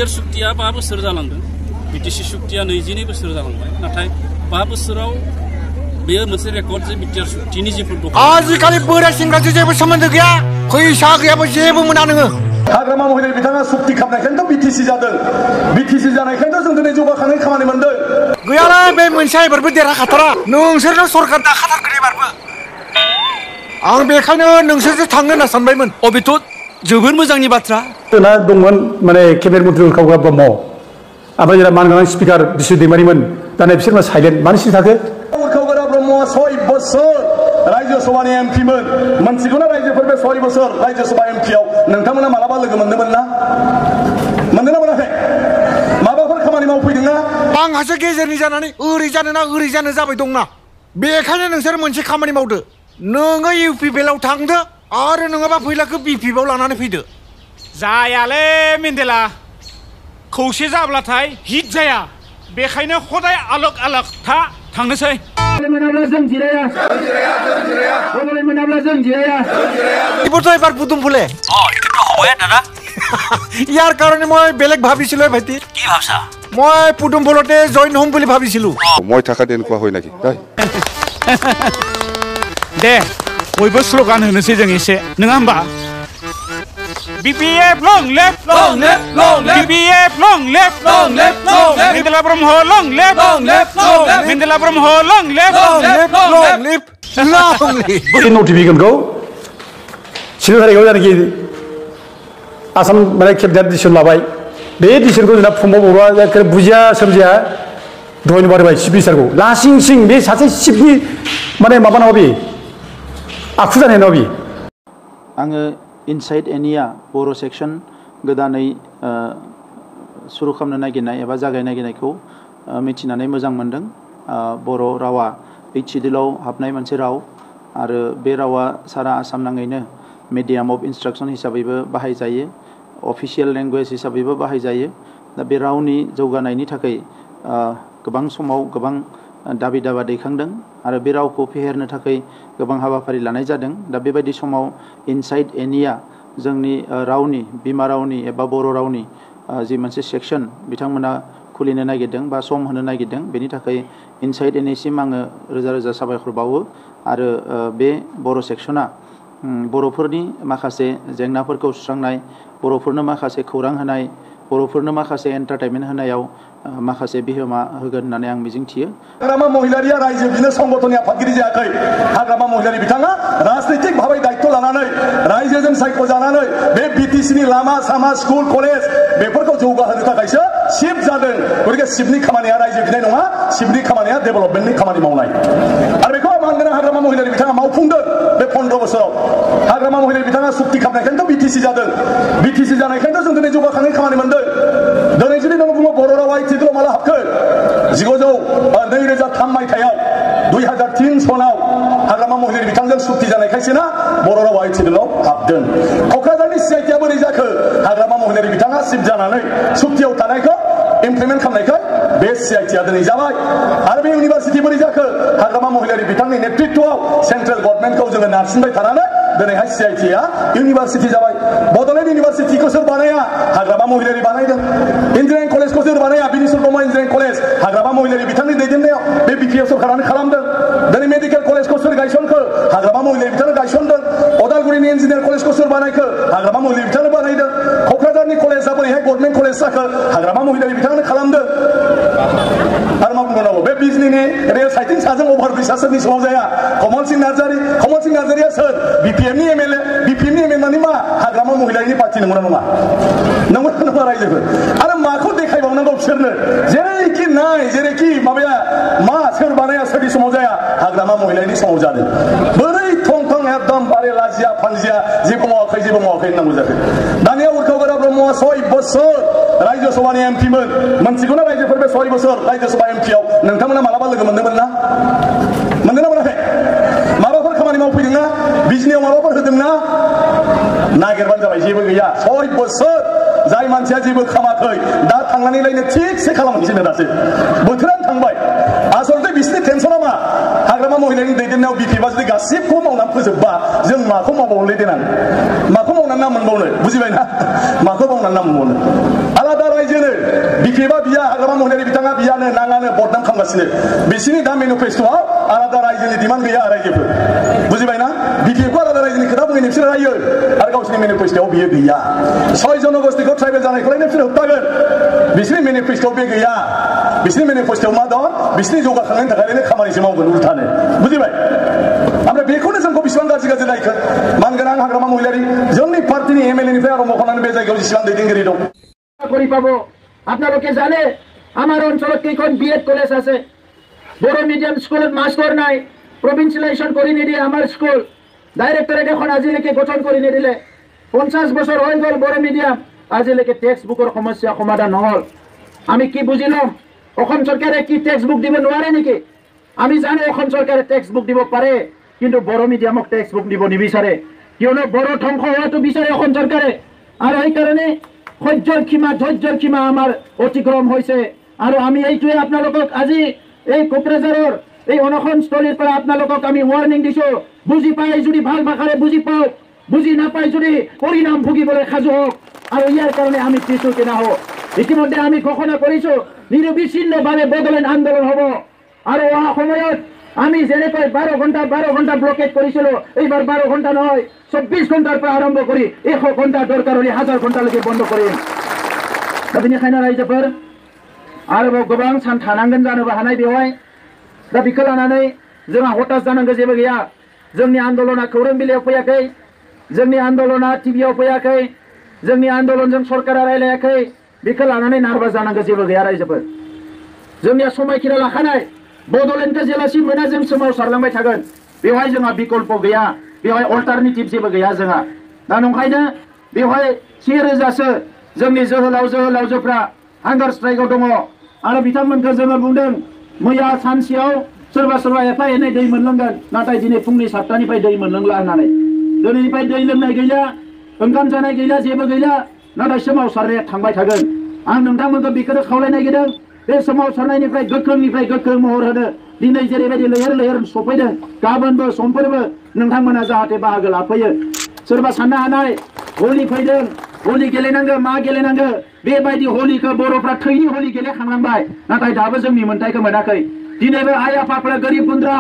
BTR सुक्तिया 5 बोसोर जालांदों BTC सुक्तिया 22 बोसोर जालांबाय नाथाय 5 बोसोराव बेयो मोनसे रेकर्ड जे बिटिआर सुक्तिनि जेफोर दं आजिखालि बोराय सेंग्राजों जेबो सोमोन्दो गैया फैसा गैयाबो जेबो मोना नोङो हाग्रामा महिलारि बिथाङा सुक्ति खालामनायखायनोथ' बिटिसि जादों बिटिसि जानायखायनोथ' जों दिनै जौगाखांनाय खामानि मोनदों गैयालै बे मोनसे एबारबो देरहाखाथारा नोंसोरनो सरकार दाखाथारगोन एबारबो आं बेखायनो नोंसोरजों थांनो होनना सानबायमोन बेथ' जोबोर मोजांनि बाथ्रा जोंना दंमोन माने केबिनेट मन्त्रि उरखावग्रा ब्रह्म ओमफ्राय जोंना मानगोनां स्पिकार बिशु दैमारिमोन दाना बिसोर मा साइलेन्ट मानो सिरि थाखो उरखावग्रा ब्रह्मआ 6 बोसोर राज्य सभानि एमपिमोन मोनसिगौना रायजोफोर बे 6 बोसोर राज्य सभा एमपिआव नोंथांमोना मालाबा लोगो मोनदोंमोन ना मोनदोंना मोनाखै माबाफोर खामानि मावफैदोंना आंहासो गेजेरनि जानानै ओरै जानो ना ओरै जानो जाबाय दंना बेखायनो नोंसोर मोनसे खामानि मावदो नोङो इउपिपिएलआव थांदो आरो नङाबा फैलाखौ बिपिएफआव लानानै फैदो जायालै मेन्देला खौसे जाब्लाथाय हिट जाया बेखायनो हदाय आलोक आलोक थांनोसै मोनाब्ला जों जिराया मोनाब्ला जों जिराया इबोथ' एबार पुदुम ফুলে এটো হবয়ে দাদা ইয়াৰ কাৰণে মই বেলেগ ভাবিছিলো ভাইটি কি ভাবছা মই পুদুম ফুলতে জয়েন হ'ম বুলি ভাবিছিলো মই থাকা দেনকুৱা হয় নাকি दे बयबो स्ल'गान होनोसै जों एसे नङा होमबा BPF long left BPF long left मेन्देला Brahma long left मेन्देला Brahma long left बे नटिफिकेसनखौ 7 थारिखआव जानाखि आसाम माने केबिनेट डिसिसन लाबाय बे डिसिसनखौ जोंना फंबाय बर'आ बुजिया सोमजिया दहायनो बारबाय चिफ मिनिस्टारखौ लासिं सिं बे सासे चिफनि माने माबा नामा बे आखु जानाय नामा बे आङो इनसाइड एनिया बर' सेक्सन गोदानै सुरु खालामनो नागिरनाय एबा जागायनो नागिरनायखौ मिथिनानै मोजां मोनदों बर' रावा ओइथ शिडिउलाव हाबनाय मोनसे राव आरो बे रावा सारा आसाम नाङैनो मिडियाम अफ इन्सट्राक्सन हिसाबैबो बाहायजायो अफिसियेल लेंगुवेज हिसाबैबो बाहायजायो दा बे रावनि जौगानायनि थाखाय गोबां समाव गोबां दाबि दावा दैखांदों आरो बे रावखौ फेहेरनो थाखाय गोबां हाबाफारि लानाय जादों दा बेबायदि समाव इनसाइड एनिया जोंनि रावनि बिमा रावनि एबा बर' रावनि जि मोनसे सेक्सन बिथांमोना खुलिनो नागिरदों बा सम होनो नागिरदों बेनि थाखाय इनसाइड एनिसिम आङो रोजा रोजा साबायखर बावो आरो बे बर' सेक्सना बर'फोरनि माखासे जेंनाफोरखौ सुस्रांनाय बर'फोरनो माखासे खौरां होनाय बर'फोरनो माखासे एन्टारटेनमेन्ट होनायाव माखासे बिहोमा होगोन होननानै आं मिजिंथियो हाग्रामा महिलारिया रायजो बिनो संगठननि आफादगिरि जायाखै हाग्रामा महिलारि बिथाङा राजनैतिक भाबै दायित्व लानानै रायजोजों सायख'जानानै बे बिटिसिनि लामा सामा स्कुल कलेज बेफोरखौ जौगाहोनो थाखायसो शिफ जादों गतिके शिफनि खामानिया रायजो बिनाय नङा शिफनि खामानिया डेभेलपमेन्टनि खामानि मावनाय आरो बेखौ मानगोनां हाग्रामा महिलारि बिथाङा मावफुंदों बे 15 बोसोराव हाग्रामा महिलारि बिथाङा सुक्ति खालामनायखायनोथ' बिटिसि जादों बिटिसि जानायखायनोथ' जों दिनै जौगाखांनाय खामानि मोनदों दिनै जुदि नों बुङो बर' रावा शिडिउलाव माला हाबखो 2003 मायथाइयाव 2003 सनाव हाग्रामा महिलारि बिथांजों सुक्ति जानायखायसो ना बर' रावा शिडिउलाव हाबदों क'क्राझारनि सिआइटिआ बोरै जाखो हाग्रामा महिलारि बिथाङा शिफ जानानै सुक्तियाव थानायखौ इमप्लिमेन्ट खालामनायखाय बे सिआइटिआ दिनै जाबाय आरो बे इउनिभार्सिटि बोरै जाखो हाग्रामा महिलारि बिथांनि नेतृत्वआव सेन्ट्रेल गभर्नमेन्टखौ जोङो नारसिनबाय थानानै दिनैहाय सिआइटिआ इउनिभार्सिटि जाबाय बड'लेण्ड इउनिभार्सिटिखौ सोर बानाया हाग्रामा महिलारि बानायदों इन्जिनियारिं कलेजखौ सोर बानाया बिनिसर ब्रह्म इन्जिनियारिं कलेज हाग्रामा महिलारि बिथांनि दैदेननायाव बे बिपिएफ सरकारानो खालामदों दिनै मेडिकेल कलेजखौ सोर गायसनखो हाग्रामा महिलारि बिथाङा गायसनदों अदालगुरिनि इन्जिनियारिं कलेजखौ सोर बानायखो हाग्रामा महिलारि बिथाङा बानायदों क'क्राझारनि कलेजआ बोरैहाय गभर्नमेन्ट कलेज जाखो हाग्रामा महिलारि बिथाङानो खालामदों आरो मा बुंबावनांगौ बे बिजनीनि रेल साइटिं साजों अभारब्रिजआ सोरनि समाव जाया कमल सिंह नार्जारिया सोर बिपिएफनि एमएलए माने मा हाग्रामा महिलारिनि पार्टि नंगौना नङा नंगौना रायजोफोर आरो माखौ देखायबावनांगौ बिसोरनो जेरैखि नाय जेरैखि माबाया मा सोर बानाया सोरनि समाव जाया हाग्रामा महिलारिनि समाव जादों बोरै थं थं एकदम बारे लाजिया फानजिया जेबो मावाखै होननांगौ जाखो दानिया उरखावग्रा ब्रह्मआ 6 बोसोर राज्य सभानि एमपिमोन मोनसिगौना रायजोफोर बे 6 बोसोर राज्य सभा एमपिआव नोंथांमोना मालाबा लोगो मोनदोंमोन ना मोनदोंना मोनाखै माबाफोर खामानि मावफैदोंना बिजनियाव माबाफोर होदोंना नागिरबानो जाबाय जेबो गैया 6 बोसोर जाय मानसिया जेबो खामाखै दा थांनानै लायनो थिगसे खालामनोसैनो दासो बोथोरानो थांबाय आसलथे बिसोरनि टेनसना मा हाग्रामा महिलारिनि दैदेननायाव बिपिएफआ जुदि गासिबखौ मावनानै फोजोबबा जों माखौ मावबावनोलै देनां माखौ मावनानै नाम मोनबावनो बुजिबायना माखौ मावनानै नाम मोनबावनो आलादा रायजो BPFआ बिया हाग्रामा महिलारि बिथाङा बियानो नाङानो बदनाम खालामगासिनो बिसिनि दा मेनिफेस्ट'आव आलादा रायजोनि डिमान्ड गैया रायजोफोर बुजिबायना BPFखौ आलादा रायजोनि खोथा बुङो बिसोर रायो आरो गावसोरनि मेनिफेस्ट'आव बियो गैया 6 जनगोष्ठीखौ ट्राइबेल जानायखौलाय बिसोर होबथागोन बिसिनि मेनिफेस्ट'आव बे गैया बिसिनि मेनिफेस्ट'आव मा दं बिसिनि जौगाखांनायनि थाखायनो खामानिसो मावगोन उल्थानो बुजिबाय ओमफ्राय बेखौनो जोंखौ बेसेबां गाज्रि नायखो मानगोनां हाग्रामा महिलारि जोंनि पार्टीनि MLA निफ्राय आरम्भ खालामनानै बे जायगायाव जेसेबां दैदेनगिरि दं কৰি পাব আপোনালোকে জানে আমাৰ অঞ্চলত কেইখন BEd কলেজ আছে বড় মিডিয়াম স্কুলত মাষ্টৰ নাই প্ৰভিন্সিয়েলাইজেশ্যন কৰি নিদিয়ে আমাৰ স্কুল ডাইৰেক্টৰেট এখন আজিলৈকে গঠন কৰি নিদিলে 50 বছৰ হৈ গ'ল বড় মিডিয়াম আজিলৈকে টেক্সট বুকৰ সমস্যা সমাধান নহল আমি কি বুজিলাম অসম চৰকাৰে কি টেক্সট বুক দিব নোৱাৰে নেকি আমি জানো অসম চৰকাৰে টেক্সট বুক দিব পাৰে কিন্তু বড় মিডিয়ামক টেক্সট বুক দিব নিবিচাৰে কিয়নো বড় ধ্বংস হোৱাটো বিচাৰে অসম চৰকাৰে আৰু এই কাৰণে ধৈৰ্যৰ সীমা আমাৰ অতিক্ৰম হৈছে আৰু আমি এইটোৱে আপোনালোকক আজি এই কোকৰাঝাৰৰ এই অনশনস্থলীৰ পৰা আপোনালোকক আমি ৱাৰ্নিং দিছো বুজি পাই যদি ভাল ভাষাৰে বুজি পাওক বুজি নাপাই যদি পৰিণাম ভুগিবলৈ সাজু হওক আৰু ইয়াৰ কাৰণে আমি কিছু কিনা হওক ইতিমধ্যে আমি ঘোষণা কৰিছো নিৰবিচ্ছিন্নভাৱে বদলেন আন্দোলন হ'ব আৰু অহা সময়ত আমি যেনেকৈ 12 ঘণ্টা ব্লকেট কৰিছিলো এইবাৰ 12 ঘণ্টা নহয় 24 ঘণ্টাৰ পৰা আৰম্ভ কৰি 100 ঘণ্টা দৰকাৰ হ'লে 1000 ঘণ্টালৈকে বন্ধ কৰিম दा बेनिखायनो रायजोफोर आरोबाव गोबां सान थानांगोन जानोबो हानाय बेवहाय दा बेखौ लानानै जोंहा हताश जानांगौ जेबो गैया जोंनि आन्दोलना खौरां बिलाइयाव फैयाखै जोंनि आन्दोलना टिभियाव फैयाखै जोंनि आन्दोलनजों सरकारा रायलायाखै बेखौ लानानै नार्भास जानांगौ जेबो गैया रायजोफोर जोंनिया समायखिरा लाखानाय बड'लेण्डखौ जेलासिम मोना जों सोमावसारलांबाय थागोन बेवहाय जोंहा बिकल्प गैया बेवहाय अल्टारनेटिभ जेबो गैया जोंहा दा नंखायनो बेवहाय 10,000सो जोंनि जोहोलावजोफ्रा हांगार स्ट्राइकआव दङ आरो बिथांमोनखौ जोङो बुंदों मैया सानसेयाव सोरबा एफा एनै दै मोनलोंगोन नाथाय दिनै फुंनि 7टानिफ्राय दै मोनलोंला होननानै दिनैनिफ्राय दै लोंनाय गैला ओंखाम जानाय गैला जेबो गैला नाथाय सोमावसारनाया थांबाय थागोन आं नोंथांमोनखौ बेखौनो खावलायनाय गिदों बे सोमावसारनायनिफ्राय गोख्रों महर होनो दिनै जेरैबायदि लैहोर सफैदों गाबोनबो समफोरबो नोंथांमोना जाहाथे बाहागो लाफैयो सोरबा साननो हानाय हलि फैदों हलि गेलेनांगौ मा गेलेनांगौ बेबायदि हलिखौ बर'फ्रा थैनि हलि गेलेखांलांबाय नाथाय दाबो जोंनि मोन्थायखौ मोनाखै दिनैबो आइ आफाफ्रा गोरिब गुन्द्रा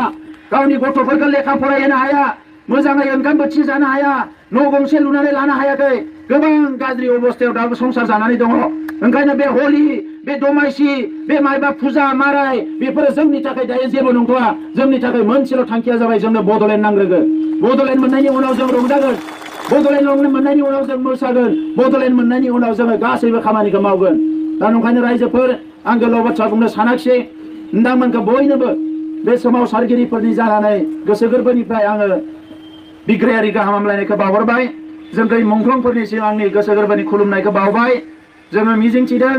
गावनि गथ'फोरखौ लेखा फरायहोनो हाया मोजाङै ओंखाम बोथिसे जानो हाया न' गंसे लुनानै लानो हायाखै गोबां गाज्रि अबस्थायाव दाबो संसार जानानै दङ ओंखायनो बे हलि बे दमासि बे मायबा फुजा माराय बेफोरो जोंनि थाखाय दायो जेबो नंथ'आ जोंनि थाखाय मोनसेल' थांखिया जाबाय जोंनो बड'लेण्ड नांग्रोगोन बड'लेण्ड मोननायनि उनाव जों रंजागोन बड'लेण्ड मोननायनि उनाव जों मोसागोन बड'लेण्ड मोननायनि उनाव जोङो गासैबो खामानिखौ मावगोन दा नंखायनो रायजोफोर आं गोलाव बाथ्रा बुंनो सानाखिसै नोंथांमोनखौ बयनोबो बे सोमावसारगिरिफोरनि जानानै गोसो गोरबोनिफ्राय आङो बिग्रायारि गाहाम हामलायनायखौ बावहरबाय जोंखौ मुंख्लंफोरनिसिम आंनि गोसो गोरबोनि खुलुमनायखौ बावबाय जोङो मिजिंथिदों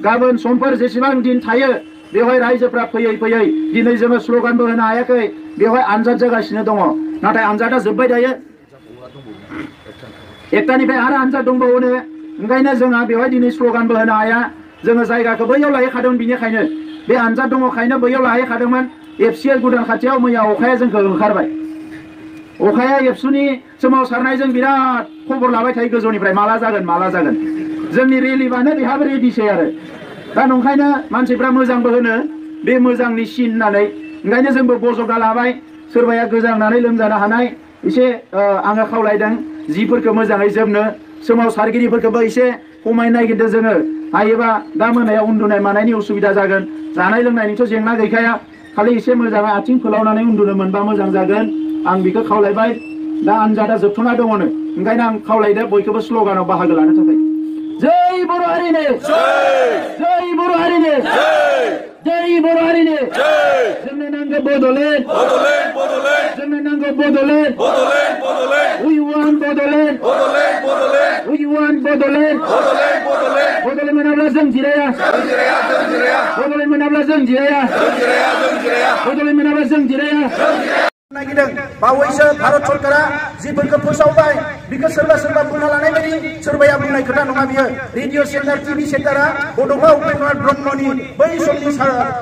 गाबोन समफोर जेसेबां दिन थायो बेवहाय रायजोफ्रा फैयै दिनै जोङो स्ल'गानबो होनो हायाखै बेवहाय आनजाद जागासिनो दङ नाथाय आनजादा जोब्बाय दायो एकटानिफ्राय आरो आनजाद दंबावोनो ओंखायनो जोंहा बेवहाय दिनै स्ल'गानबो होनो हाया जोङो जायगाखौ बैयाव लाहैखादों बिनिखायनो बे आनजाद दङखायनो बैयाव लाहैखादोंमोन एफसिएल गुदान खाथियाव मैया अखाया जोंखौ ओंखारबाय अखाया एबसुनि सोमावसारनायजों बिराद खबर लाबाय थायो गोजौनिफ्राय माला जागोन जोंनि रिलिफआनो बेहाबो रेडिसै आरो दा नंखायनो मानसिफ्रा मोजांबो होनो बे मोजांनि सिन होननानै ओंखायनो जोंबो बजबना लाबाय सोरबाया गोजांनानै लोमजानो हानाय एसे आङो खावलायदों जिफोरखौ मोजाङै जोमनो सोमावसारगिरिफोरखौबो एसे खमायनो नागिरदों जोङो हायोबा दा मोनायाव उन्दुनाय मानायनि उसुबिदा जागोन जानाय लोंनायनिथ' जेंना गैखाया खालि एसे मोजाङै आथिं फोलावनानै उन्दुनो मोनबा मोजां जागोन आं बेखौ खावलायबाय दा आनजादा जोबथ'ना दङनो ओंखायनो आं खावलायदों बयखौबो स्ल'गानाव बाहागो लानो थाखाय जय बर' हारिनो जय बर' हारिनो जय बर' हारिनो जोंनो नांगौ बड'लेण्ड जोंनो नांगौ Bodoland we want Bodoland we want Bodoland Bodoland मोनाब्ला जों जिराया बड'लेण्ड मोनाब्ला जों जिराया बड'लेण्ड मोनाब्ला जों जिराया नागिरदों बावैसो भारत सरकारा जिफोरखौ फोसावबाय बेखौ सोरबा बुंना लानाय बायदि सोरबाया बुंनाय खोथा नङा बियो रेडिअ सेन्टार टिभि सेन्टारा बड'फा उपेन्द्र ब्रह्मनि बै समनि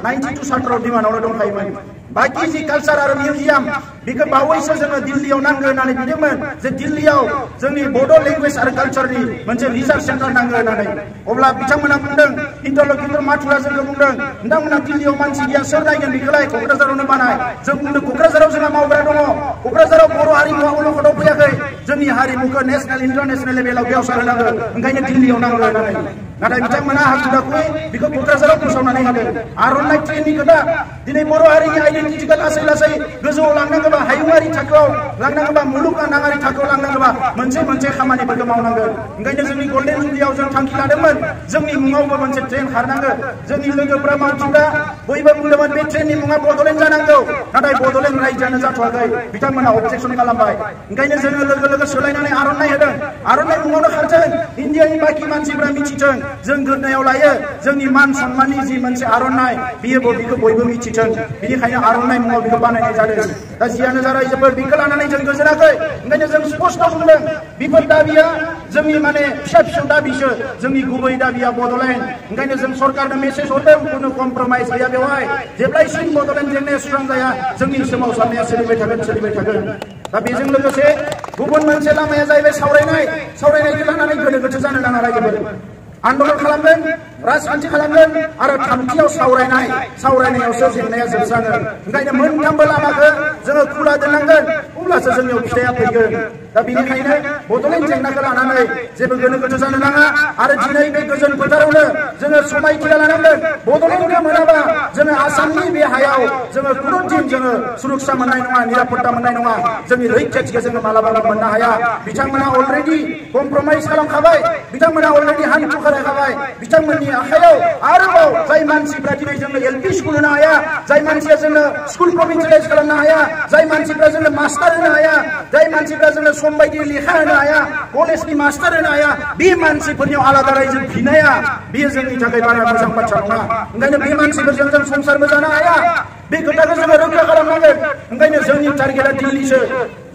92 सात्रआव दिमानावनो दंखायोमोन बाकी जि कालचार आरो मिउजियाम बेखौ बावैसो जोङो दिल्लीयाव नांगौ होननानै बिदोंमोन जे दिल्लीयाव जोंनि बड' लेंगुवेज आरो कालचारनि मोनसे रिसार्च सेन्टार नांगौ होननानै अब्ला बिथांमोना बुंदों इन्टारलकिउटर माथुरा जोंखौ बुंदों नोंथांमोना दिल्लीयाव मानसि गैया सोर नायगोन बेखौलाय क'क्राझारावनो बानाय जों बुंदों क'क्राझाराव जोंहा मावग्रा दङ क'क्राझाराव बर' हारिमुवा अलखदाव फैयाखै जोंनि हारिमुखौ नेसनेल इन्टारनेसनेल लेभेलाव गेवसार होनांगौ ओंखायनो दिल्लीयाव नांगौ होननानै नाथाय बिथांमोना हाखु दाखुयै बेखौ क'क्राझाराव फोसावनानै होदों आर'नाइ ट्रेननि खोथा दिनै बर' हारिनि आइडेन्टिटिखौ लासै लासै गोजौआव लांनांगौबा हायुङारि थाखोआव लांनांगौबा मुलुगनाङारि थाखोआव लांनांगौबा मोनसे खामानिफोरखौ मावनांगोन ओंखायनो जोंनि गल्डेन जुबलियाव जों थांखि लादोंमोन जोंनि मुङावबो मोनसे ट्रेन खारनांगोन जोंनि लोगोफोरा मावथिग्रा बयबो बुंदोंमोन बे ट्रेननि मुङा बड'लेण्ड जानांगौ नाथाय बड'लेण्ड रायजोआनो जाथ'वाखै बिथांमोना अबजेक्सन खालामबाय ओंखायनो जोङो लोगो लोगो सोलायनानै आर'नाइ होदों आर'नाइ मुङावनो खारथों इन्डियानि बाखि मानसिफ्रा मिथिथों जों गोदनायाव लायो जोंनि मान सन्माननि जि मोनसे आर'नाइ बेखौ बयबो मिथिथों बेनिखायनो आर'नाइ मुङाव बेखौ बानायनाय जादों दा जियानो जा रायजोफोर बेखौ लानानै जों गोजोनाखै ओंखायनो जों स्पष्ट बुंदों बेफोर दाबिया जोंनि माने फिसा दाबिसो जोंनि गुबै दाबिया बड'लेण्ड ओंखायनो जों सरकारनो मेसेज हरदों खुनु कमप्रमाइज गैया बेवहाय जेब्लायसिम बड'लेण्ड जेंनाया सुस्रांजाया जोंनि सोमावसारनाया सोलिबाय थागोन दा बेजों लोगोसे गुबुन मोनसे लामाया जाहैबाय सावरायनायखौ लानानै गोनो गोथो जानो नाङा रायजोफोर आन्दलन खालामगोन राजखान्थि खालामगोन आरो थामथियाव सावरायनायावसो जेंनाया जोबस्राङो ओंखायनो मोनथामबो लामाखौ जोङो खुला दोननांगोन अब्लासो जोंनियाव फिथाइया फैगोन दा बेनिखायनो बड'लेण्ड जेंनाखौ लानानै जेबो गोनो गोथो जानो नाङा आरो दिनै बे गोजोन फोथारावनो जोङो समायथिया लानांगोन बड'लेण्डखौ मोनाबा जोङो आसामनि बे हायाव जोङो खुनु दिन जोङो सुरक्षा मोननाय नङा निरापत्ता मोननाय नङा जोंनि रैखाथिखौ जोङो मालाबाबो मोननो हाया बिथांमोना अलरेडि कमप्रमाइज खालामखाबाय बिथांमोना अलरेडि हान्थु खालामखाबाय बिथांमोननि आखायाव आरोबाव जाय मानसिफ्रा दिनै जोंनो एलपि स्कुल होनो हाया जाय मानसिया जोंनो स्कुल प्रभिन्सियेलाइज खालामनो हाया जाय मानसिफ्रा जोंनो मास्टार होनो हाया जाय मानसिफ्रा जोंनो सम बायदि लेखा होनो हाया कलेजनि मास्टार होनो हाया बे मानसिफोरनियाव आलादा रायजो बिनाया बेयो जोंनि थाखाय बारा मोजां बाथ्रा नङा ओंखायनो बे मानसिफोरजों जों संसारबो जानो हाया बे खोथाखौ जोङो रोखा खालामनांगोन ओंखायनो जोंनि टारगेटआ दिल्लीसो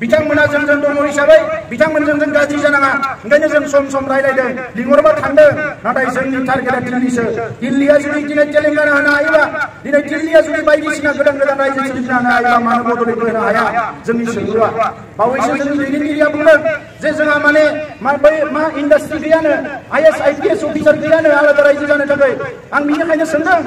बिथांमोना जोंजों दङ हिसाबै बिथांमोनजों जों गाज्रि जानाङा ओंखायनो जों सम रायलायदों लिंहरबा थांदों नाथाय जोंनि टारगेटआ दिल्लीसो दिल्लीया जुदि दिनै तेलेंगाना होनो हायोबा दिनै दिल्लीया जुदि बायदिसिना गोदान रायजो सोरजिनो हानो हायोबा मानो बड'लेण्डखौ होनो हाया जोंनि सोंलुआ बावैसो जोंनि दैदेनगिरिया बुंदों जे जोंहा माने मा इन्डास्ट्रि गैयानो IAS IPS अफिसार गैयानो आलादा रायजो जानो थाखाय आं बेनिखायनो सोंदों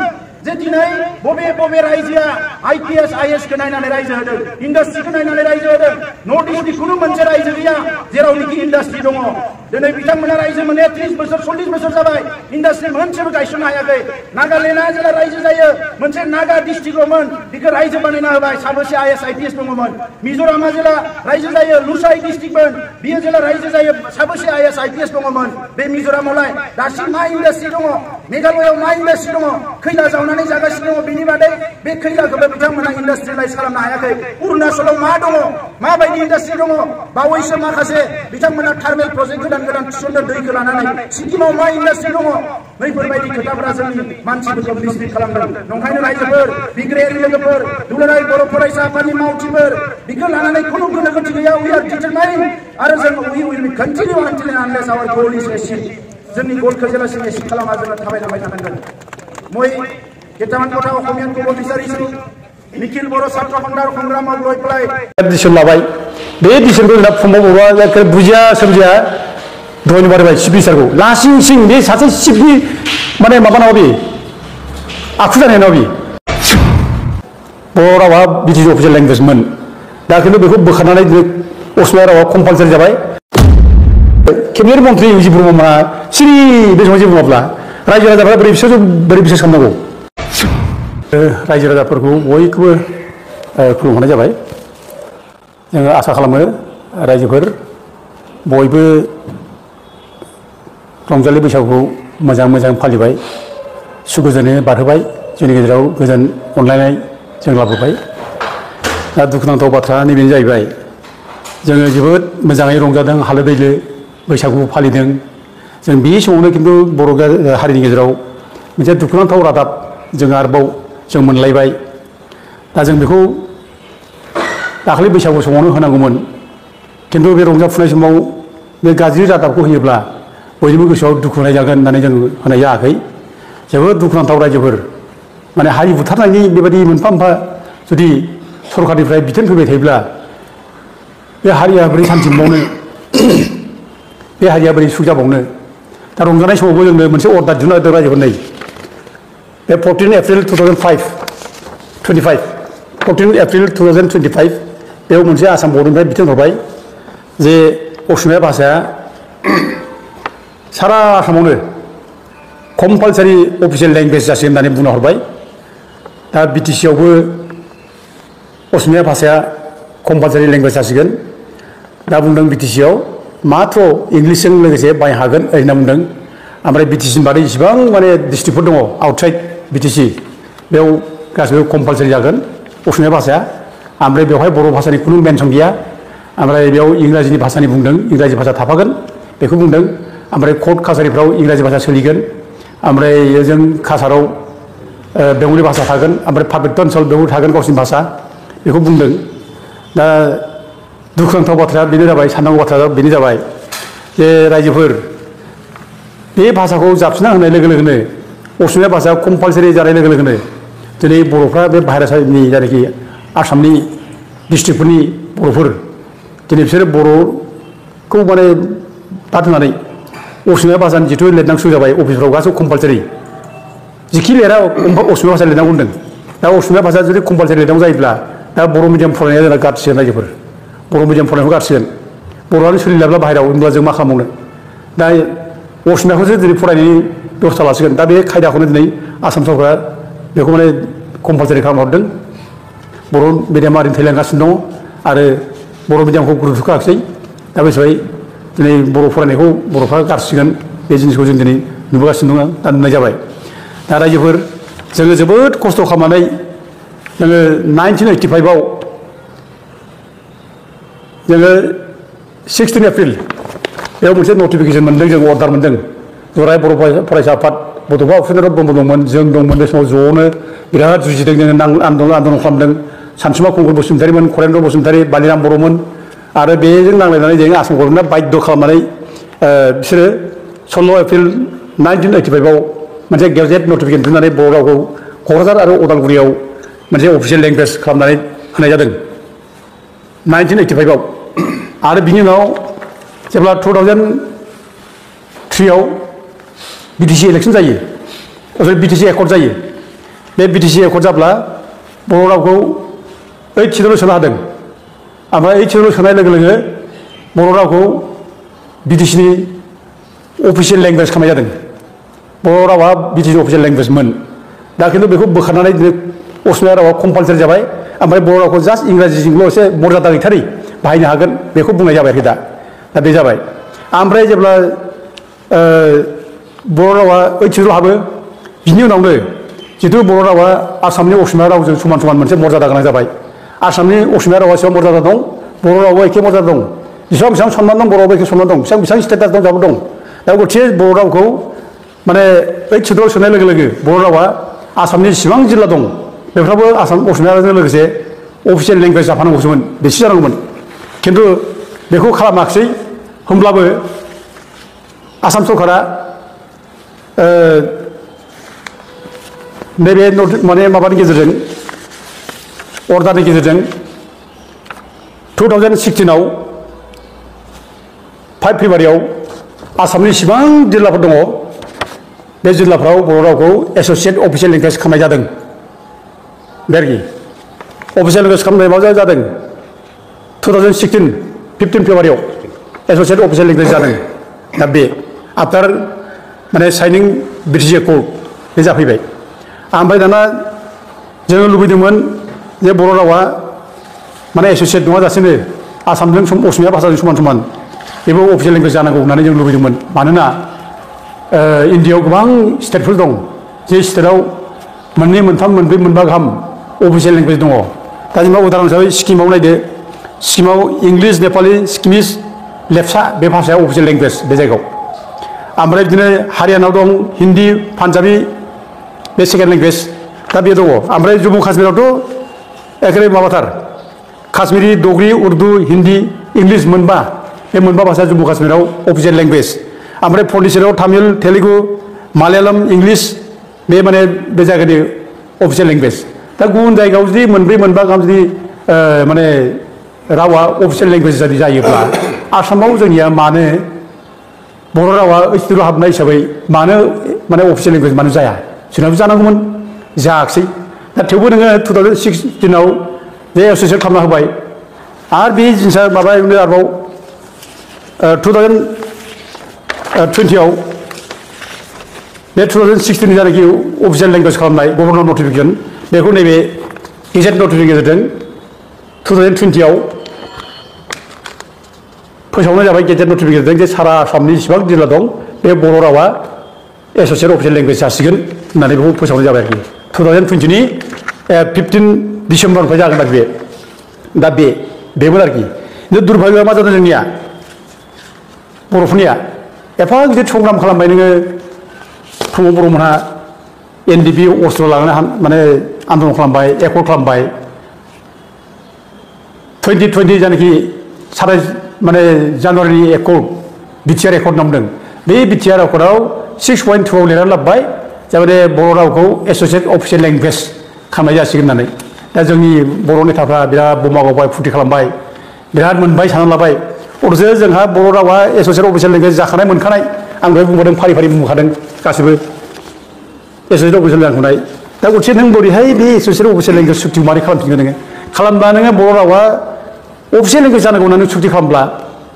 जे दिनै बबे रायजोआ IPS IAS खौ नायनानै रायजो होदों इन्डास्ट्रिखौ नायनानै रायजो होदों नर्थ इस्टनि खुनु मोनसे रायजो गैया जेरावनोखि इन्डास्ट्रि दङ दिनै बिथांमोना रायजो मोननाया 30 बोसोर 40 बोसोर जाबाय इन्डास्ट्रि मोनसेबो गायसननो हायाखै नागालेण्डआ जेला रायजो जायो मोनसे नागा डिस्ट्रिक्टल'मोन बेखौ रायजो बानायना होबाय साबेसे IAS IPS दङमोन मिज'रामा जेला रायजो जायो लुसाइ डिस्ट्रिक्टमोन बियो जेला रायजो जायो साबेसे IAS IPS दङमोन बे मिज'रामावलाय दासिम मा इन्डास्ट्रि दङ मेघालयआव मा इन्डास्ट्रि दङ खैला जावनानै जागासिनो दङ बेनि बादै बे खैलाखौबो बिथांमोना इन्डास्ट्रियेलाइज खालामनो हायाखै अरुणाचलाव मा दङ माबायदि इन्डास्ट्रि दङ बावैसो माखासे बिथांमोना थार्मेल प्रजेक्ट गोदान थिसनदों दैखौ लानानै सिक्किमाव मा इन्डास्ट्रि दङ बैफोरबायदि खोथाफोरा जोंनि मानसिफोरखौ मिसलिड खालामदों नंखायनो रायजोफोर बिग्रायारि लोगोफोर दुलाराय बर' फरायसा आफादनि मावथिफोर बेखौ लानानै खुनु गोनो गोथो गैया वी आर डिटारमाइन्ड आरो जों we will continue until unless our goal is achieved जोंनि गोलखौ जेब्लासिम एचिभ खालामा जोङो थाबायलांबाय थानांगोन মই কেইটামান কথা অসমীয়াত ক'ব বিচাৰিছো নিখিল बर' ছাত্ৰ সন্থাৰ সংগ্ৰামক লৈ পেলাই ডিচিছন लाबाय बे डिसिसनखौ जोंना फंबाय बर'आ बुजिया सोमजिया दहायनो बारायबाय चिफ मिनिस्टारखौ लासिं सिं बे सासे चिफनि माने माबा नामा बे आखु जानाय नामा बे बर' रावा बिटिसि अफिसियेल लेंगुवेजमोन दा खिन्थु बेखौ बोखारनानै असमिया रावा कम्पालसारि जाबाय केबिनेट मन्त्रि इउजि ब्रह्मआ सिरि बे समाव जेबो बुङाब्ला रायजो राजाफ्रा बोरै बिसास खालामनांगौ रायजो राजाफोरखौ बयखौबो खुलुमहरनाय जाबाय जोङो आसा खालामो रायजोफोर बयबो रंजालि बैसागुखौ मोजां फालिबाय सुखुजोंनो बारहोबाय जोंनि गेजेराव गोजोन अनलायनाय जों लाबोबाय दा दुखुनांथाव बाथ्रा नैबेनो जाहैबाय जोङो जोबोद मोजाङै रंजादों हालो दैलो बैसागु फालिदों जों बे समावनो खिन्थु बर' हारिनि गेजेराव मोनसे दुखुनांथाव रादाब जों आरोबाव जों मोनलायबाय दा जों बेखौ दाखालि बैसागु समावनो होनांगौमोन खिन्थु बे रंजाफुनाय समाव बे गाज्रि रादाबखौ होयोब्ला बयनिबो गोसोआव दुखु होनाय जागोन होननानै जों होनाय जायाखै जोबोद दुखुनांथाव रायजोफोर माने हारि बुथारनायनि बेबायदि मोनफा मोनफा जुदि सरकारनिफ्राय बिथोन फैबाय थायोब्ला बे हारिया बोरै सान्थि मोनबावनो बे हारिया बोरै सुख जाबावनो दा रंजानाय समावबो जोंनो मोनसे अर्डार दिहुनना होदों रायजोफोरनो बे 14 एप्रिल 2025 14 एप्रिल 2025 बेयाव मोनसे आसाम बर्डनिफ्राय बिथोन हरबाय जे असमिया भाषाया सारा आसामावनो कम्पालसारि अफिसियेल लेंगुवेज जासिगोन होननानै बुंना हरबाय दा BTC आवबो असमिया भाषाया कम्पालसारि लेंगुवेज जासिगोन दा बुंदों BTC आव मात्र इंलिसजों लोगोसे बाहायनो हागोन ओरैनो बुंदों ओमफ्राय BTC नि बादै इसिबां माने डिस्ट्रिक्टफोर दङ आउटसाइड BTC बेयाव गासिबो कम्पालसारि जागोन असमिया भाषाया ओमफ्राय बेवहाय बर' भाषानि खुनु मेनसन गैया ओमफ्राय बेयाव इंराजिनि भाषानि बुंदों इंराजि भाषा थाफागोन बेखौ बुंदों ओमफ्राय कर्ट कासारिफ्राव इंराजि भाषा सोलिगोन ओमफ्राय जों कासाराव बेंगलि भाषा थागोन ओमफ्राय पार्बत्य ओनसोल बेयाव थागोन गावसिनि भाषा बेखौ बुंदों दा दुखुनांथाव बाथ्राया बेनो जाबाय साननांगौ बाथ्राया बेनो जाबाय जे रायजोफोर बे भाषाखौ जाबसिनना होनाय लोगो लोगोनो असमिया भाषाया कम्पालसारि जानाय लोगो लोगोनो दिनै बर'फ्रा बे बाहेरानि जायनाखि आसामनि डिस्ट्रिक्टफोरनि बर'फोर दिनै बिसोरो बर'खौ माने बाद होनानै असमिया भाषानि जिथु लिरनांगौ जाबाय अफिसफ्राव गासैबो कम्पालसारि जिखि लिरा असमिया भाषा लिरनांगौ होनदों दा असमिया भाषा जुदि कम्पालसारि लिरनांगौ जायोब्ला दा बर' मिडियाम फरायनाया जोंना गारसिगोन रायजोफोर बर' मिडियाम फरायनायखौ गारसिगोन बर'आनो सोलिलाब्ला बाहेरायाव होनब्ला जों मा खालामबावनो दा असमियाखौसो दिनै फरायनायनि बेबस्था लासिगोन दा बे खायदाखौनो दिनै आसाम सरकारा बेखौ माने कम्पालसारि खालामना हरदों बर' मिडियामा ओरैनो थैलांगासिनो दङ आरो बर' मिडियामखौ गुरुत्व होआखिसै दा बे हिसाबै दिनै बर' फरायनायखौ बर'फ्रा गारसिगोन बे जिनिसखौ जों दिनै नुबोगासिनो दङ दा नुनाय जाबाय दा रायजोफोर जोङो जोबोद खस्थ' खालामनानै जोङो 1985 आव जोङो 16 एप्रिल बेयाव मोनसे नटिफिकेसन मोनदों जों अर्डार मोनदों जराय बर' फरायसा आफाद बड'फा उपेन्द्र ब्रह्म दंमोन जों दंमोन बे समाव ज'नो बिराद जुजिदों जोङो आन्दलन खालामदों सानसुमा खुंगुर बसुमतारीमोन खरेन्द्र बसुमतारी बालिराम बर'मोन आरो बेजों नांलायनानै जों आसाम गभर्नमेन्टआ बाध्य खालामनानै बिसोरो 16 एप्रिल 1985 आव मोनसे गेजेट नटिफिकेसन दिहुननानै बर' रावखौ क'क्राझार आरो उदालगुरियाव मोनसे अफिसियेल लेंगुवेज खालामनानै होनाय जादों 1985 आव आरो बिनि उनाव जेब्ला 2003 आव BTC इलेक्सन जायो BTC एकर्ड जायो बे BTC एकर्ड जाब्ला बर' रावखौ 8 सिडुलाव सोनो हादों ओमफ्राय 8 सिडुलाव सोनाय लोगो लोगो बर' रावखौ BTC नि अफिसियेल लेंगुवेज खालामनाय जादों बर' रावा BTC अफिसियेल लेंगुवेजमोन दा खिन्थु बेखौ बोखारनानै असमिया रावा कम्पालसारि जाबाय ओमफ्राय बर' रावखौ जास्ट इंराजिजोंल' एसे मर्यादा गैथारै बाहायनो हागोन बेखौ बुंनाय जाबाय आरोखि दा बे जाबाय ओमफ्राय जेब्ला बर' रावा 8 सिडुलाव हाबो बिनि उनावनो जितु बर' रावा आसामनि असमिया रावजों समान समान मोनसे मर्यादा गोनां जाबाय आसामनि असमिया रावा एसेबां मर्यादा दं बर' रावाबो एखे मर्यादा दं बेसेबां सनमान दं बर'आवबो एखे सनमान दं बेसेबां स्टेटास दं जाबो दं दा गथिखे बर' रावखौ माने 8 सिडुलाव सोनाय लोगो लोगो बर' रावा आसामनि जेसेबां जिल्ला दं बेफ्रावबो आसाम असमियाजों लोगोसे अफिसियेल लेंगुवेज जाफानांगौसोमोन बेसो जानांगौमोन खिन्थु बेखौ खालामाखिसै होमब्लाबो आसाम सरकारा नैबे माने माबानि गेजेरजों अर्डारनि गेजेरजों 2016 आव 5 फेब्रुवारियाव आसामनि जेसेबां जिल्लाफोर दङ बे जिल्लाफ्राव बर' रावखौ एस'सियेट अफिसियेल लेंगुवेज खालामनाय जादों बे आरोखि अफिसियेल लेंगुवेज खालामनाय मा जादों 2016 15 फेब्रुवारियाव एस'सियेट अफिसियेल लेंगुवेज जादों दा बे आफ्टार माने साइनिं BTC एकर्ड बे जाफैबाय ओमफ्राय दाना जोङो लुबैदोंमोन जे बर' रावा माने एस'सियेट नङाजासेनो आसामजों असमिया भाषाजों समान समान बेबो अफिसियेल लेंगुवेज जानांगौ होननानै जों लुबैदोंमोन मानोना इन्डियायाव गोबां स्टेटफोर दं जे स्टेटआव 2, 3, 4, 5 गाहाम अफिसियेल लेंगुवेज दङ दा जेनेबा उदाहरन हिसाबै सिक्किमाव नायदो सिक्किमाव इंलिस नेपाली सिक्किमिस लेपचा बे भाषाया अफिसियेल लेंगुवेज बे जायगायाव ओमफ्राय बिदिनो हारियानाव दं हिन्दी पान्जाबी बे सेकेन्ड लेंगुवेज दा बे दङ ओमफ्राय जम्मु काश्मीरावथ' एखेबारे माबाथार काश्मीरी डगरी उर्दु हिन्दी इंलिस मोनबा बे मोनबा भाषा जम्मु काश्मीराव अफिसियेल लेंगुवेज ओमफ्राय पन्डिचेरियाव तामिल तेलुगु मालयालम इंलिस बे माने बे जायगानि अफिसियेल लेंगुवेज दा गुबुन जायगायाव जुदि 2, 4, 5 गाहाम जुदि माने रावा अफिसियेल लेंगुवेज जुदि जायोब्ला आसामाव जोंनिया मानो बर' रावा 8 सिडुलाव हाबनाय हिसाबै मानो माने अफिसियेल लेंगुवेज मानो जाया जोंनाबो जानांगौमोन जायाखिसै दा थेवबो नोङो 2016 जे एसोसियेट खालामना होबाय आरो बे जिनिसा माबा आरोबाव 2020 बे 2016 नि जानाखि अफिसियेल लेंगुवेज खालामनाय गभर्नर नटिफिकेसन बेखौ नैबे गेजेट नटिफिकेसन गेजेरजों 2020 फोसावनाय जाबाय गेजेट नटिफिकेसनजों जे सारा आसामनि जेसेबां जिल्ला दं बे बर' रावा एसोसियेट अफिसियेल लेंगुवेज जासिगोन होननानै बेखौ फोसावनाय जाबाय आरोखि 2020 नि 15 डिसेम्बरनिफ्राय जागोन आरोखि बे दा बेमोन आरोखि दुर्भाग्यआ मा जादों जोंनिया बर'फोरनिया एफा गिदिर संग्राम खालामबाय नोङो प्रमद बर'मोनहा एनडिपि अस्त्र लानानै माने आन्दलन खालामबाय एकर्ड खालामबाय 2020 जानाखि माने जानुवारिनि एकर्ड बिटिआर एकर्ड नामदों बे बिटिआर एकर्डआव 6.2 लिरनानै लाबोबाय जाबाय बर' रावखौ एसोसियेट अफिसियेल लेंगुवेज खालामनाय जासिगोन होननानै दा जोंनि बर' नेताफ्रा बिराद बमा गावबाय फुरथि खालामबाय बिराद मोनबाय सानना लाबाय अथ'सो जोंहा बर' रावा एसोसियेट अफिसियेल लेंगुवेज जाखानाय मोनखानाय आं दहाय बुंखादों फारि फारि बुंखादों गासिबो एसोसियेट अफिसियेल जाखानाय दा गरसे नों बोरैहाय बे एसोसियेट अफिसियेल लेंगुवेज सुक्तिखौ मारै खालामफिनगोन नोङो खालामबा नोङो बर' रावा अफिसियेल लेंगुवेज जानांगौ होननानै सुक्ति खालामब्ला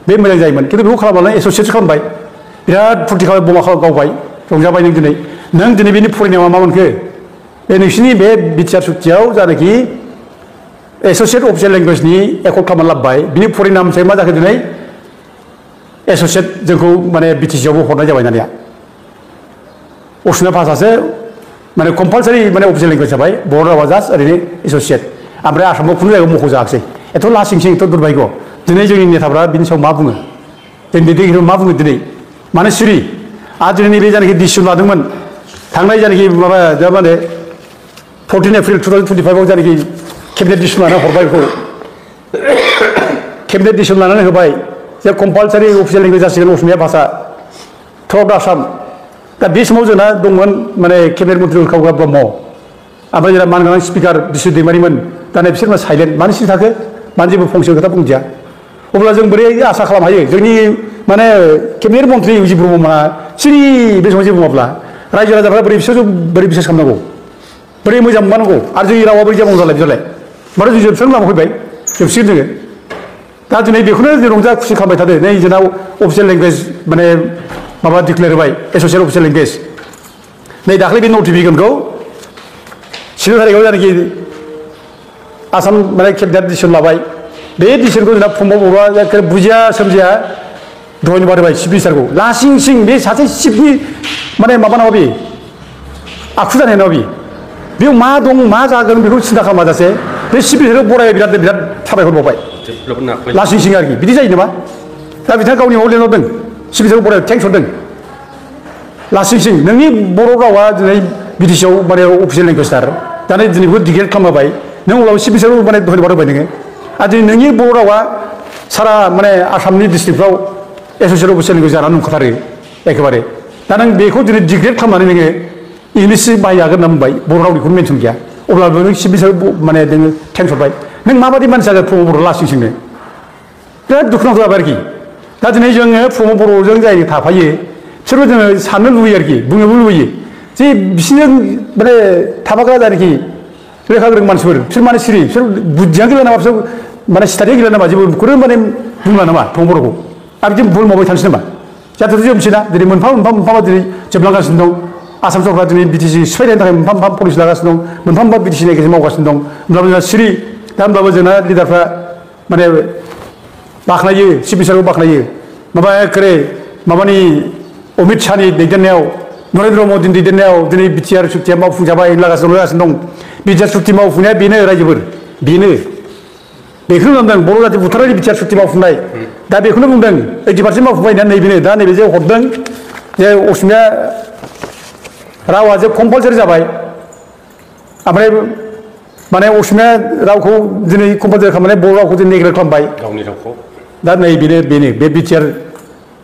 बे मोजां जायोमोन खिन्थु बेखौ खालामनानै एसोसियेट खालामबाय बिराद फुरथि खालामबाय बमा गावबाय रंजाबाय नों दिनै बेनि फरायनायाव मा मोनखो बे नोंसिनि बे बिटिआर सुक्तियाव जानाखि एसोसियेट अफिसियेल लेंगुवेजनि एकर्ड खालामना लाबोबाय बिनि परिनाम हिसाबै मा जाखो दिनै एसोसियेट जोंखौ माने बिटिसिआवबो हरनाय जाबाय दानिया असमिया भाषासो माने कम्पालसारि माने अफिसियेल लेंगुवेज जाबाय बर' रावा जास्ट ओरैनो एसोसियेट ओमफ्राय आसामाव खुनु जायगायाव मख'जायाखिसै एथ' लासिं सिं एथ' दुर्भाग्य दिनै जोंनि नेताफ्रा बिनि सायाव मा बुङो जोंनि दैदेनगिरिफ्रा मा बुङो दिनै मानो सिरि आरो दिनै नैबे जानाखि डिसिसन लादोंमोन थांनाय जानाखि माबा दा मा होनो 14 एप्रिल 2025 आव जानाखि केबिनेट डिसिसन लानानै हरबाय बेखौ केबिनेट डिसिसन लानानै होबाय जे कम्पालसारि अफिसियेल लेंगुवेज जासिगोन असमिया भाषा थ्रुआउट आसाम दा बे समाव जोंना दंमोन माने केबिनेट मन्थ्रि उल्खाव ब्रह्म ओमफ्राय जोंना मानगोनां स्पिकार बिश्व दैमारिमोन दा नै बिसोर मा साइलेन्ट मानो सिरि थाखो मानो जेबो फंसे खोथा बुंदिया अब्ला जों बोरै आसा खालामनो हायो जोंनि माने केबिनेट मन्थ्रि उजित ब्रह्मआ सिरि बे समाव जेबो बुङाब्ला रायजो राजाफ्रा बोरै बिसास खालामनांगौ बोरै मोजां मोननांगौ आरो जोंनि रावा बोरै जाबावो जालाय माथो जों जोबस्रां लामा फैबाय जोबसिगोन जोङो दा दिनै बेखौनो जों रंजा खुसि खालामबाय थादों नै जोंनाव अफिसियेल लेंगुवेज माने माबा डिक्लेयार होबाय एसोसियेट अफिसियेल लेंगुवेज नै दाख्लै बे नटिफिकेसनखौ 7 थारिखआव जानाखि आसाम माने केबिनेट डिसिसन लाबाय बे डिसिसनखौ जोंना प्रमद बर'आ बुजिया सोमजिया धन्यबाद होबाय चिफ मिनिस्टारखौ लासिं सिं बे सासे चिफनि माने माबा नङा बे आखु जानाय नङा बेयाव मा दं मा जागोन बेखौ सिन्था खालामाजासे बे चिफ मिनिस्टारखौ बरायबाय बिराद साबायखर बावबाय लासिं सिं आरोखि बिदि जायो नामा दा बिथाङा गावनि माबायाव लिरहरदों चिफ मिनिस्टारखौ बरायबाय थेंक्स हरदों लासिं सिं नोंनि बर' रावा दिनै बिटिसिआव माने अफिसियेल लेंगुवेजथार दानि दिनै बेखौ डिक्लेयार खालामबाय नों अब्लाबो चिफ मिनिस्टारखौ माने धन्यबाद होबाय नोङो आरो दिनै नोंनि बर' रावा सारा माने आसामनि डिस्ट्रिक्टफ्राव एसोसियेट अफिसियेल लेंगुवेज जानानै नुखाथारो एखेबारे दा नों बेखौ दिनै डिक्लेयार खालामनानै नोङो इंलिस बाहायजागोन होनना बुंबाय बर' रावनिखौनो मेनसन गैया अब्लाबो नों चिफ मिनिस्टारखौ माने नोङो थेंक्स हरबाय नों माबायदि मानसि जागोन प्रमद बर' लासिं सिंनो बिराद दुखुनांथाव जाबाय आरोखि दा दिनै जोङो प्रमद बर'जों जाय थाफायो बिसोरबो जोङो साननो लुबैयो आरोखि बुंनोबो लुबैयो जे बिसोरजों माने थाफाग्रा जायनाखि लेखा गोरों मानसिफोर बिसोर माने सिरि बिसोर बुद्धियानो गैला नामा बिसोर माने सिथारिया गैला नामा जेबो बेखौनो माने बुंला नामा प्रमद बर'खौ आरो बिदि भुल मावबाय थानोसै नामा जाहाथे जोबनोसै ना दिनै मोनफा दिनै जोबलांगासिनो दं आसाम सरकारा दिनै बिटिसि सिफायनायनि थाखाय मोनफा पलिसि लागासिनो दं मोनफा बिटिसिनि गेजेरजों मावगासिनो दं होमब्लाबो जोंहा सिरि दा होमब्लाबो जोंना लिडारफ्रा माने बाख्नायो चिफ मिनिस्टारखौ बाख्नायो माबा एखेबारे माबानि अमित शाहनि दैदेननायाव नरेन्द्र मदिनि दैदेननायाव दिनै बिटिआर सुक्तिया मावफुंजाबाय होनगासिनो दं बिटिआर सुक्ति मावफुंनाया बेनो रायजोफोर बेनो बेखौनो बुंदों बर' जाति बुथारनायनि बिटिआर सुक्ति मावफुंनाय दा बेखौनो बुंदों 80% मावफुंबाय होननानै नैबेनो दा नैबे जे हरदों जे असमिया रावा जे कम्पालसारि जाबाय ओमफ्राय माने असमिया रावखौ दिनै कम्पालसारि खालामनानै बर' रावखौ जों नेग्लेक्ट खालामबाय गावनि रावखौ दा नैबेनो बे बिटिआर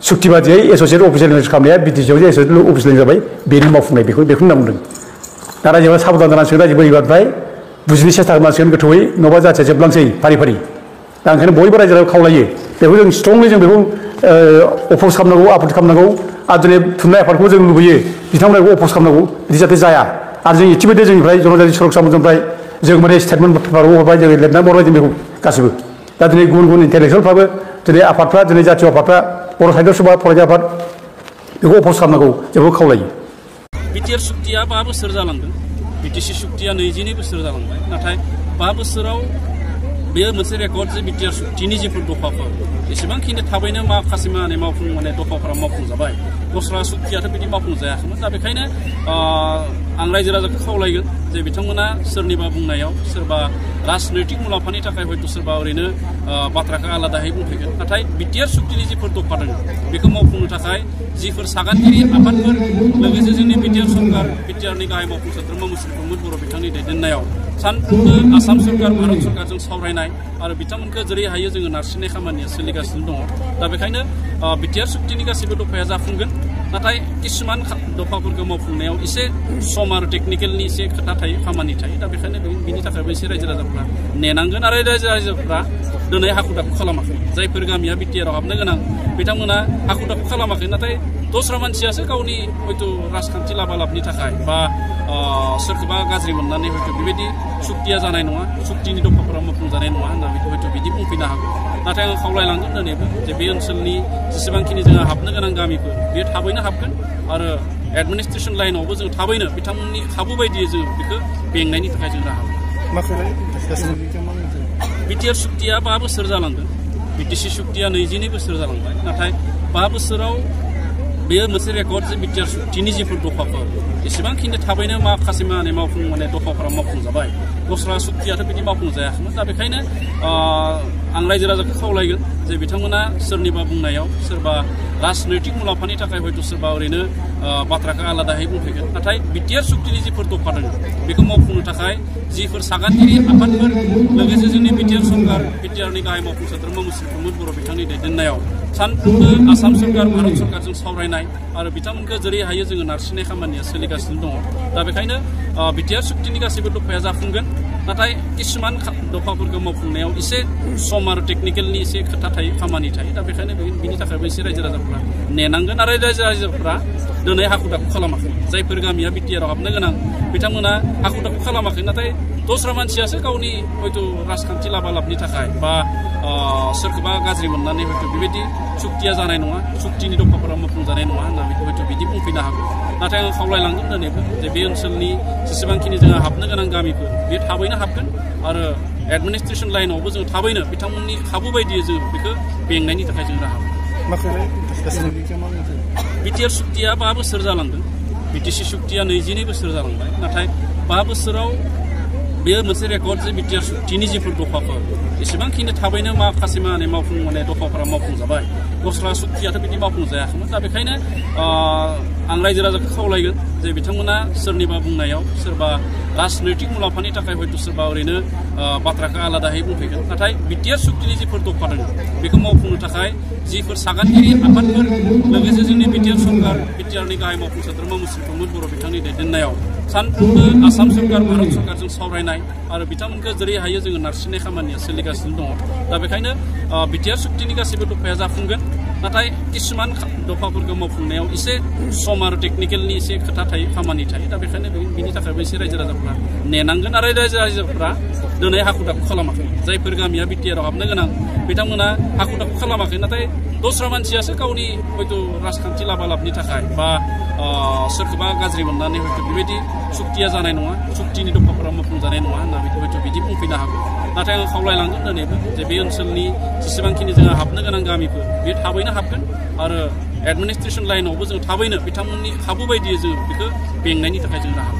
सुक्ति बादियै एसोसियेट अफिसियेल लेंगुवेज खालामनाया बिटिसिआव जे एसोसियेट अफिसियेल जाबाय बेनो मावफुंनाय बेखौनो होनना बुंदों दा रायजोआ साबधान जानांसिगोन रायजो बोरैबाथाय बुजिनो सेस्था खालामनांसिगोन गोथौयै नङाबा जाथिया जोबलांसै फारि दा ओंखायनो बयबो रायजो राजाखौ खावलायो बेखौ जों स्ट्रंलि जों बेखौ अपोज खालामनांगौ आपत्ति खालामनांगौ आरो दिनै थुनलाइ आफादखौ जों लुबैयो बिथांमोनखौ अपोज खालामनांगौ बिदि जाहाथे जाया आरो जों इतिमध्य जोंनिफ्राय जनजाति सुरक्षा मन्थ्रिनिफ्राय जों माने स्टेटमेन्ट पेपाराव हरबाय जों लिरनानै हरबाय जों बेखौ गासिबो दा दिनै गुबुन गुबुन इन्टेलेक्सुवेलफ्राबो दिनै आफादफ्रा दिनै जातीय आफादफ्रा बर' साहित्य सभा फरायसा आफाद बेखौ अफस खालामनांगौ जोंखौ खावलायो बिटिआर सुक्तिया 5 बोसोर जालांदों बिटिसि सुक्तिया 22 बोसोर जालांबाय नाथाय 5 बोसोराव बेयो मोनसे रेकर्ड जे बिटिआर सुक्तिनि जिफोर दफाफोर एसेबांखिनि थाबैनो माखासे माने दफाफोरा मावफुंजाबाय दस्रा सुक्तियाथ' बिदि मावफुंजायाखैमोन दा बेखायनो आं रायजो राजाखौ खावलायगोन जे बिथांमोना सोरनिबा बुंनायाव सोरबा राजनैतिक मुलाम्फानि थाखाय हयथ' सोरबा ओरैनो बाथ्राखौ आलादायै बुंफैगोन नाथाय बिटिआर सुक्तिनि जिफोर दफा दङ बेखौ मावफुंनो थाखाय जिफोर सागानगिरि आफादफोर लोगोसे जोंनि बिटिआर सरकार बिटिआरनि गाहाय मावफुं सोद्रोमा मुस्लिम प्रमद बर' बिथांनि दैदेननायाव सानफ्रोमबो आसाम सरकार भारत सरकारजों सावरायनाय आरो बिथांमोनखौ जेरै हायो जोङो नारसिननाय खामानिया सोलिगासिनो दङ दा बेखायनो बिटिआर सुक्तिनि गासैबो दफाया जाफुंगोन नाथाय किसुमान दफाफोरखौ मावफुंनायाव एसे सम आरो टेकनिकेलनि एसे खोथा थायो खामानि थायो दा बेखायनो बिनि थाखायबो एसे रायजो राजाफ्रा नेनांगोन आरो रायजो राजाफ्रा दिनै हाखु दाखु खालामाखै जायफोर गामिया बिटिआराव हाबनो गोनां बिथांमोना हाखु दाखु खालामाखै नाथाय दस्रा मानसियासो गावनि हयथ' राजखान्थि लाबालाबनि थाखाय बा सोरखौबा गाज्रि मोननानै हयथ' बेबायदि सुक्तिया जानाय नङा सुक्तिनि दफाफोरा मावफुंजानाय नङा होननानै हयथ' बिदि बुंफैनो हागौ नाथाय आं खावलायलांगोन दिनैबो जे बे ओनसोलनि जेसेबांखिनि जोंहा हाबनो गोनां गामिफोर बेयो थाबैनो हाबगोन आरो एडमिनिस्ट्रेसन लाइनावबो जों थाबैनो बिथांमोननि खाबु बायदियै जों बेखौ बेंनायनि थाखाय जों राहा बिटिआर सुक्तिया 5 बोसोर जालांदों बिटिसि सुक्तिया 22 बोसोर जालांबाय नाथाय 5 बोसोराव बेयो मोनसे रेकर्ड जे बिटिआर सुक्तिनि जिफोर दफाफोर एसेबांखिनि थाबैनो माखासे माने दफाफोरा मावफुंजाबाय दस्रा सुक्तियाथ' बिदि मावफुंजायाखैमोन दा बेखायनो आं रायजो राजाखौ खावलायगोन जे बिथांमोना सोरनिबा बुंनायाव सोरबा राजनैतिक मुलाम्फानि थाखाय हयथ' सोरबा ओरैनो बाथ्राखौ आलादायै बुंफैगोन नाथाय बिटिआर सुक्तिनि जिफोर दफा दङ बेखौ मावफुंनो थाखाय जिफोर सागानगिरि आफादफोर लोगोसे जोंनि बिटिआर सरकार बिटिआरनि गाहाय मावफुं सोद्रोमा मुस्लिम प्रमद बर' बिथांनि दैदेननायाव सानफ्रोमबो आसाम सरकार भारत सरकारजों सावरायनाय आरो बिथांमोनखौ जेरै हायो जोङो नारसिननाय खामानिया सोलिगासिनो दङ दा बेखायनो बिटिआर सुक्तिनि गासैबो दफाया जाफुंगोन नाथाय किसुमान दफाफोरखौ मावफुंनायाव एसे सम आरो टेकनिकेलनि एसे खोथा थायो खामानि थायो दा बेखायनो बिनि थाखायबो एसे रायजो राजाफ्रा नेनांगोन आरो रायजो राजाफ्रा दिनै हाखु दाखु खालामाखै जायफोर गामिया बिटिआराव हाबनो गोनां बिथांमोना हाखु दाखु खालामाखै नाथाय दस्रा मानसियासो गावनि हयथ' राजखान्थि लाबालाबनि थाखाय बा सोरखौबा गाज्रि मोननानै हयथ' बेबायदि सुक्तिया जानाय नङा सुक्तिनि दफाफोरा मावफुंजानाय नङा होननानै हयथ' बिदि बुंफैनो हागौ नाथाय आं खावलायलांगोन दिनैबो जे बे ओनसोलनि जेसेबांखिनि जोंहा हाबनो गोनां गामिफोर बे थाबैनो हाबगोन आरो एडमिनिस्ट्रेसन लाइनावबो जों थाबैनो बिथांमोननि खाबु बायदियै जों बेखौ बेंनायनि थाखाय जों राहा बिटिआर सुक्तिया 5 बोसोर जालांदों बिटिसि सुक्तिया 22 बोसोर जालांबाय नाथाय 5 बोसोराव बेयो मोनसे रेकर्ड जे बिटिआर सुक्तिनि जिफोर दफाफोर एसेबांखिनि थाबैनो माखासे माने दफाफोरा मावफुंजाबाय दस्रा सुक्तियाथ' बिदि मावफुंजायाखैमोन दा बेखायनो आं रायजो राजाखौ खावलायगोन जे बिथांमोना सोरनिबा बुंनायाव सोरबा राजनैतिक मुलाम्फानि थाखाय हयथ' सोरबा ओरैनो बाथ्राखौ आलादायै बुंफैगोन नाथाय बिटिआर सुक्तिनि जिफोर दफा दङ बेखौ मावफुंनो थाखाय जिफोर सागानगिरि आफादफोर लोगोसे जोंनि बिटिआर सरकार बिटिआरनि गाहाय मावफुं सोद्रोमा मुस्लिम प्रमद बर' बिथांनि दैदेननायाव सानफ्रोमबो आसाम सरकार भारत सरकारजों सावरायनाय आरो बिथांमोनखौ जेरै हायो जोङो नारसिननाय खामानिया सोलिगासिनो दङ दा बेखायनो बिटिआर सुक्तिनि गासैबो दफाया जाफुंगोन नाथाय किसुमान दफाफोरखौ मावफुंनायाव एसे सम आरो टेकनिकेलनि एसे खोथा थायो खामानि थायो दा बेखायनो बिनि थाखायबो एसे रायजो राजाफ्रा नेनांगोन आरो रायजो राजाफ्रा दिनै हाखु दाखु खालामाखै जायफोर गामिया बिटिआराव हाबनो गोनां बिथांमोना हाखु दाखु खालामाखै नाथाय दस्रा मानसियासो गावनि हयथ' राजखान्थि लाबालाबनि थाखाय बा सोरखौबा गाज्रि मोननानै हयथ' बेबायदि सुक्तिया जानाय नङा सुक्तिनि दफाफोरा मावफुंजानाय नङा होननानै हयथ' बिदि बुंफैनो हागौ नाथाय आं खावलायलांगोन दिनैबो जे बे ओनसोलनि जेसेबांखिनि जोंहा हाबनो गोनां गामिफोर बे थाबैनो हाबगोन आरो एडमिनिस्ट्रेसन लाइनावबो जों थाबैनो बिथांमोननि खाबु बायदियै जों बेखौ बेंनायनि थाखाय जों राहा